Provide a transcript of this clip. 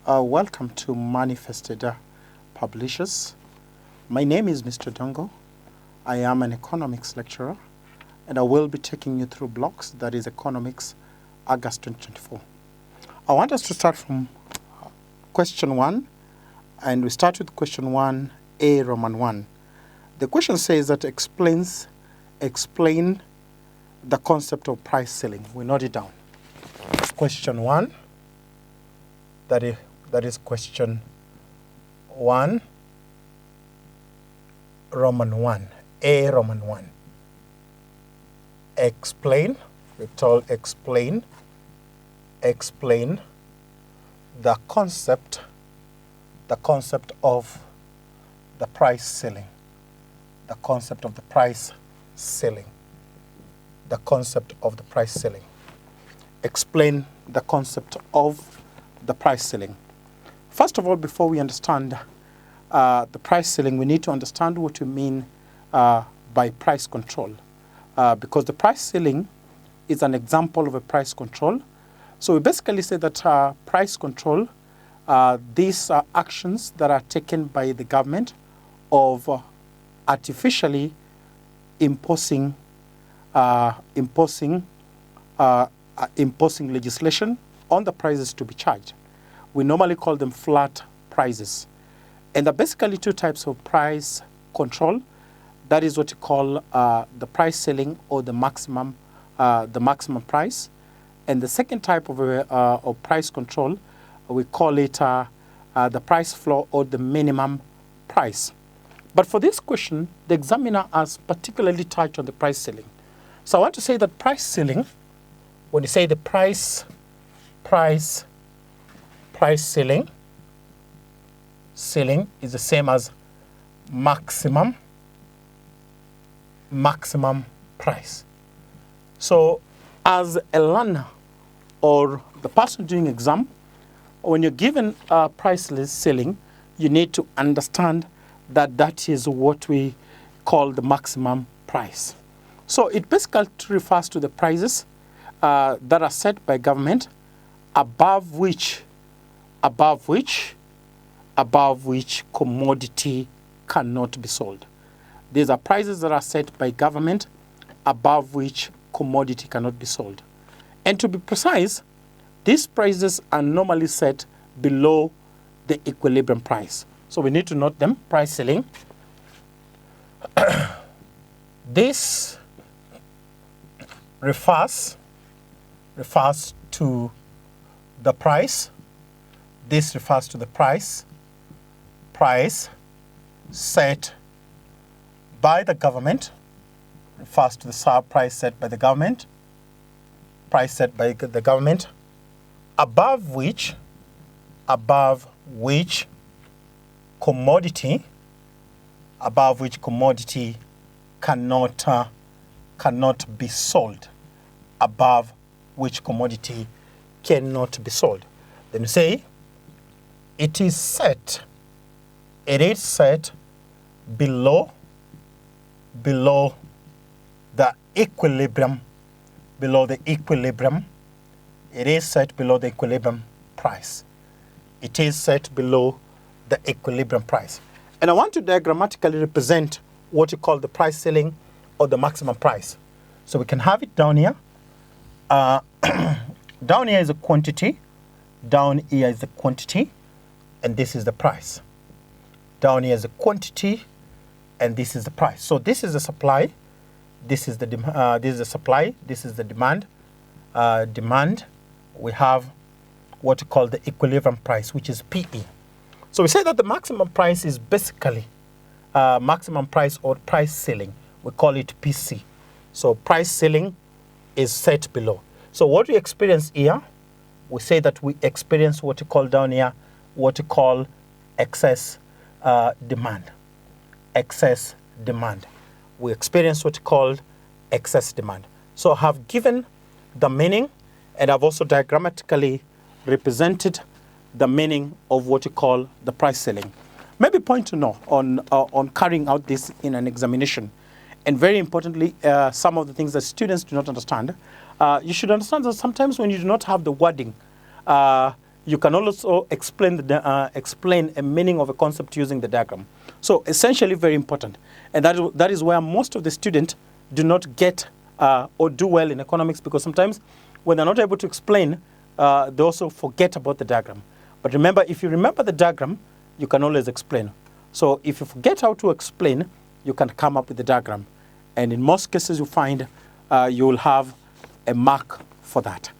Welcome to Manifested Publishers. My name is Mr. Dongo. I am an economics lecturer, and I will be taking you through blocks, that is Economics, August 2024. I want us to start from question 1, and we start with question 1A, Roman 1. The question says that explain the concept of price ceiling. We note it down. Question 1, that is question 1, Roman 1, A Roman 1. Explain the concept of the price ceiling. The concept of the price ceiling. The concept of the price ceiling. Explain the concept of the price ceiling. First of all, before we understand the price ceiling, we need to understand what we mean by price control. Because the price ceiling is an example of a price control. So we basically say that price control, these are actions that are taken by the government of artificially imposing legislation on the prices to be charged. We normally call them flat prices. And there are basically two types of price control. That is what you call the price ceiling or the maximum price. And the second type of price control, we call it the price floor or the minimum price. But for this question, the examiner has particularly touched on the price ceiling. So I want to say that price ceiling, when you say the price ceiling is the same as maximum price. So as a learner or the person doing exam, when you're given a price ceiling, you need to understand that is what we call the maximum price. So it basically refers to the prices that are set by government above which commodity cannot be sold. These are prices that are set by government above which commodity cannot be sold. And to be precise, these prices are normally set below the equilibrium price. So we need to note them, price ceiling. This refers to the price. This refers to the price set by the government, refers to the price set by the government, above which commodity cannot be sold, above which commodity cannot be sold. Then you say it is set below the equilibrium, it is set below the equilibrium price. It is set below the equilibrium price. And I want to diagrammatically represent what you call the price ceiling or the maximum price. So we can have it down here. Down here is a quantity. Down here is the quantity. And this is the price. Down here is a quantity. And this is the price. So this is the supply. This is the supply. This is the demand. Demand. We have what you call the equilibrium price, which is PE. So we say that the maximum price is basically maximum price or price ceiling. We call it PC. So price ceiling is set below. So what we experience here, we say that we experience what you call down here, what you call excess demand. Excess demand. We experience what you call excess demand. So I have given the meaning, and I've also diagrammatically represented the meaning of what you call the price ceiling. Maybe point to know on carrying out this in an examination. And very importantly, some of the things that students do not understand. You should understand that sometimes when you do not have the wording, you can also explain a meaning of a concept using the diagram. So essentially very important. And that is where most of the students do not get or do well in economics, because sometimes when they're not able to explain, they also forget about the diagram. But remember, if you remember the diagram, you can always explain. So if you forget how to explain, you can come up with the diagram. And in most cases, you find you will have a mark for that.